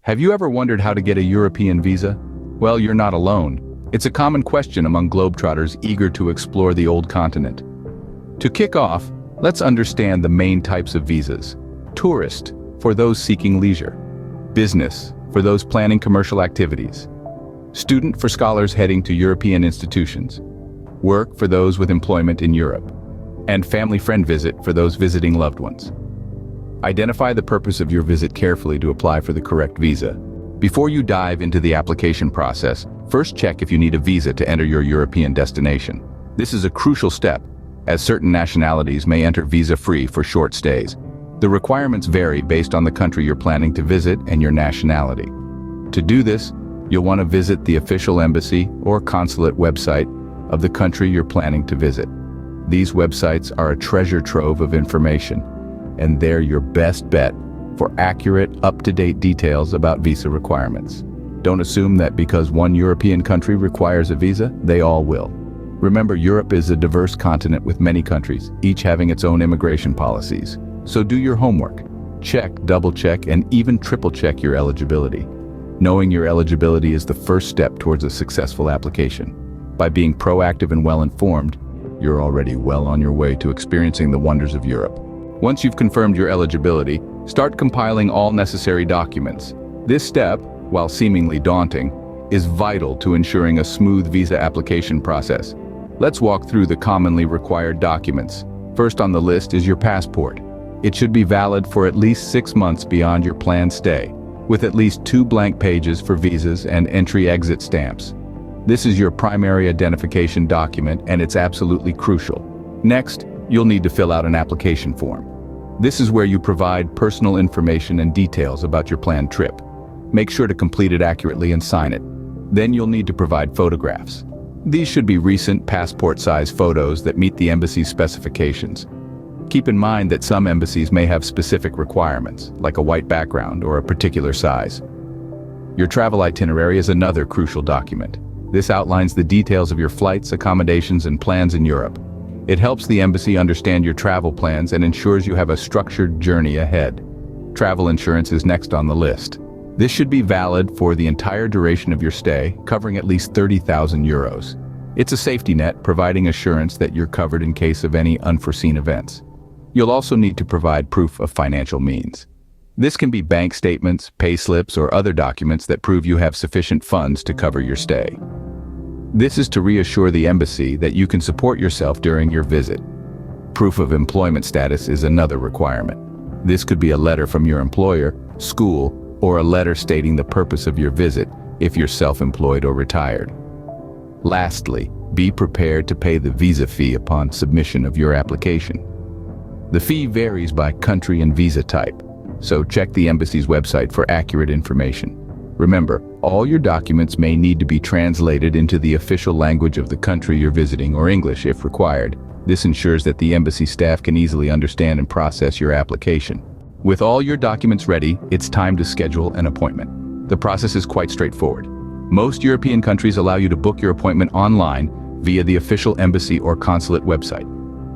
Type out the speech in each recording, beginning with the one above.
Have you ever wondered how to get a European visa? Well, you're not alone. It's a common question among globetrotters eager to explore the old continent. To kick off, let's understand the main types of visas. Tourist, for those seeking leisure. Business, for those planning commercial activities. Student, for scholars heading to European institutions. Work, for those with employment in Europe. And family-friend visit, for those visiting loved ones. Identify the purpose of your visit carefully to apply for the correct visa. Before you dive into the application process, first check if you need a visa to enter your European destination. This is a crucial step, as certain nationalities may enter visa-free for short stays. The requirements vary based on the country you're planning to visit and your nationality. To do this, you'll want to visit the official embassy or consulate website of the country you're planning to visit. These websites are a treasure trove of information, and they're your best bet for accurate, up-to-date details about visa requirements. Don't assume that because one European country requires a visa, they all will. Remember, Europe is a diverse continent with many countries, each having its own immigration policies. So do your homework. Check, double-check, and even triple-check your eligibility. Knowing your eligibility is the first step towards a successful application. By being proactive and well-informed, you're already well on your way to experiencing the wonders of Europe. Once you've confirmed your eligibility, start compiling all necessary documents. This step, while seemingly daunting, is vital to ensuring a smooth visa application process. Let's walk through the commonly required documents. First on the list is your passport. It should be valid for at least 6 months beyond your planned stay, with at least 2 blank pages for visas and entry-exit stamps. This is your primary identification document, and it's absolutely crucial. Next, you'll need to fill out an application form. This is where you provide personal information and details about your planned trip. Make sure to complete it accurately and sign it. Then you'll need to provide photographs. These should be recent passport-size photos that meet the embassy's specifications. Keep in mind that some embassies may have specific requirements, like a white background or a particular size. Your travel itinerary is another crucial document. This outlines the details of your flights, accommodations, and plans in Europe. It helps the embassy understand your travel plans and ensures you have a structured journey ahead. Travel insurance is next on the list. This should be valid for the entire duration of your stay, covering at least 30,000 euros. It's a safety net, providing assurance that you're covered in case of any unforeseen events. You'll also need to provide proof of financial means. This can be bank statements, pay slips, or other documents that prove you have sufficient funds to cover your stay. This is to reassure the embassy that you can support yourself during your visit. Proof of employment status is another requirement. This could be a letter from your employer, school, or a letter stating the purpose of your visit if you're self-employed or retired. Lastly, be prepared to pay the visa fee upon submission of your application. The fee varies by country and visa type, so check the embassy's website for accurate information. Remember, all your documents may need to be translated into the official language of the country you're visiting, or English if required. This ensures that the embassy staff can easily understand and process your application. With all your documents ready, it's time to schedule an appointment. The process is quite straightforward. Most European countries allow you to book your appointment online via the official embassy or consulate website.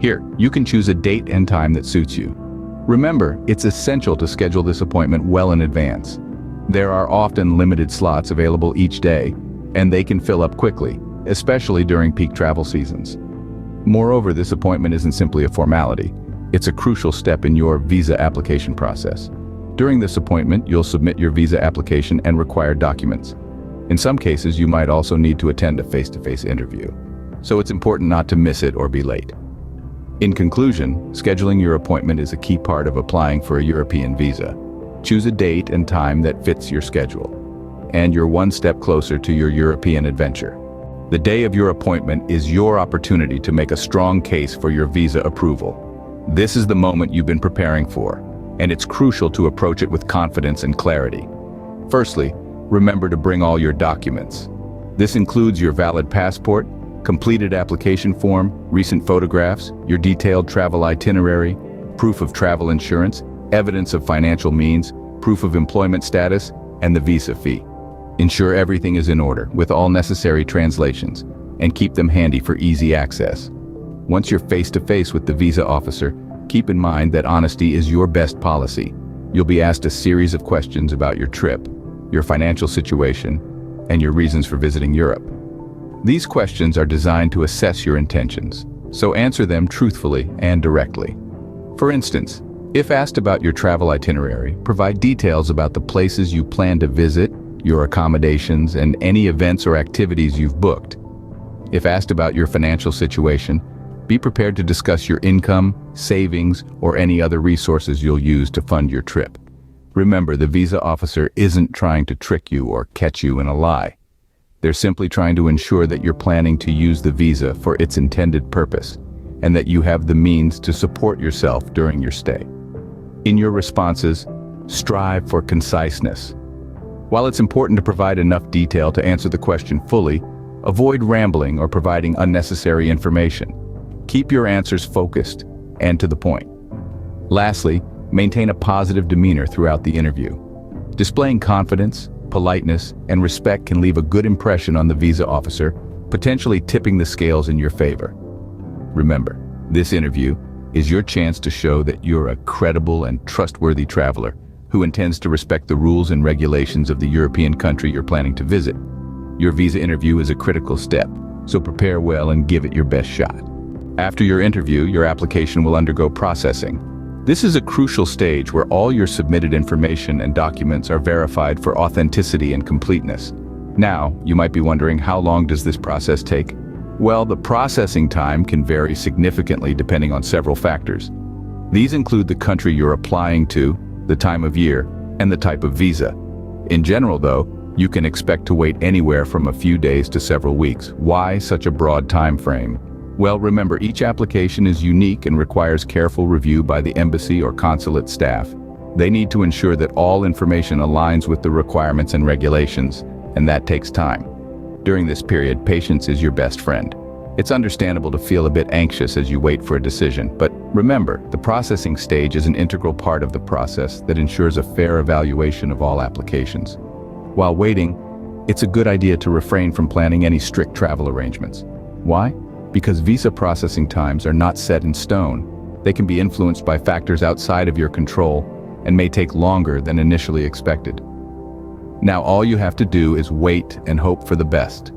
Here, you can choose a date and time that suits you. Remember, it's essential to schedule this appointment well in advance. There are often limited slots available each day, and they can fill up quickly, especially during peak travel seasons. Moreover, this appointment isn't simply a formality. It's a crucial step in your visa application process. During this appointment, you'll submit your visa application and required documents. In some cases, you might also need to attend a face-to-face interview, so it's important not to miss it or be late. In conclusion, scheduling your appointment is a key part of applying for a European visa. Choose a date and time that fits your schedule, and you're one step closer to your European adventure. The day of your appointment is your opportunity to make a strong case for your visa approval. This is the moment you've been preparing for, and it's crucial to approach it with confidence and clarity. Firstly, remember to bring all your documents. This includes your valid passport, completed application form, recent photographs, your detailed travel itinerary, proof of travel insurance, evidence of financial means, proof of employment status, and the visa fee. Ensure everything is in order, with all necessary translations, and keep them handy for easy access. Once you're face-to-face with the visa officer, keep in mind that honesty is your best policy. You'll be asked a series of questions about your trip. your financial situation, and your reasons for visiting Europe. These questions are designed to assess your intentions, so answer them truthfully and directly. For instance, if asked about your travel itinerary, provide details about the places you plan to visit, your accommodations, and any events or activities you've booked. If asked about your financial situation, be prepared to discuss your income, savings, or any other resources you'll use to fund your trip. Remember, the visa officer isn't trying to trick you or catch you in a lie. They're simply trying to ensure that you're planning to use the visa for its intended purpose, and that you have the means to support yourself during your stay. In your responses, strive for conciseness. While it's important to provide enough detail to answer the question fully, avoid rambling or providing unnecessary information. Keep your answers focused and to the point. Lastly, maintain a positive demeanor throughout the interview. Displaying confidence, politeness, and respect can leave a good impression on the visa officer, potentially tipping the scales in your favor. Remember, this interview is your chance to show that you're a credible and trustworthy traveler who intends to respect the rules and regulations of the European country you're planning to visit. Your visa interview is a critical step, so prepare well and give it your best shot. After your interview, your application will undergo processing. This is a crucial stage where all your submitted information and documents are verified for authenticity and completeness. Now, you might be wondering, how long does this process take? Well, the processing time can vary significantly depending on several factors. These include the country you're applying to, the time of year, and the type of visa. In general, though, you can expect to wait anywhere from a few days to several weeks. Why such a broad time frame? Well, remember, each application is unique and requires careful review by the embassy or consulate staff. They need to ensure that all information aligns with the requirements and regulations, and that takes time. During this period, patience is your best friend. It's understandable to feel a bit anxious as you wait for a decision, but remember, the processing stage is an integral part of the process that ensures a fair evaluation of all applications. While waiting, it's a good idea to refrain from planning any strict travel arrangements. Why? Because visa processing times are not set in stone. They can be influenced by factors outside of your control and may take longer than initially expected. Now, all you have to do is wait and hope for the best.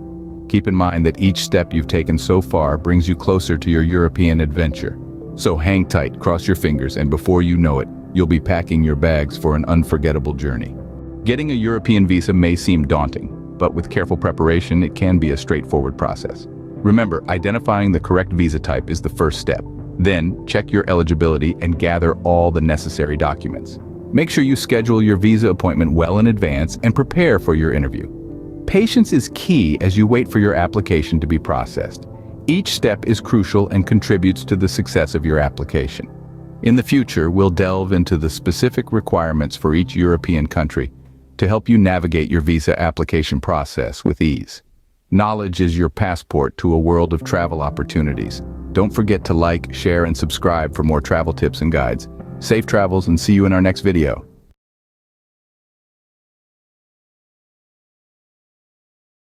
Keep in mind that each step you've taken so far brings you closer to your European adventure. So hang tight, cross your fingers, and before you know it, you'll be packing your bags for an unforgettable journey. Getting a European visa may seem daunting, but with careful preparation, it can be a straightforward process. Remember, identifying the correct visa type is the first step. Then, check your eligibility and gather all the necessary documents. Make sure you schedule your visa appointment well in advance and prepare for your interview. Patience is key as you wait for your application to be processed. Each step is crucial and contributes to the success of your application. In the future, we'll delve into the specific requirements for each European country to help you navigate your visa application process with ease. Knowledge is your passport to a world of travel opportunities. Don't forget to like, share, and subscribe for more travel tips and guides. Safe travels, and see you in our next video.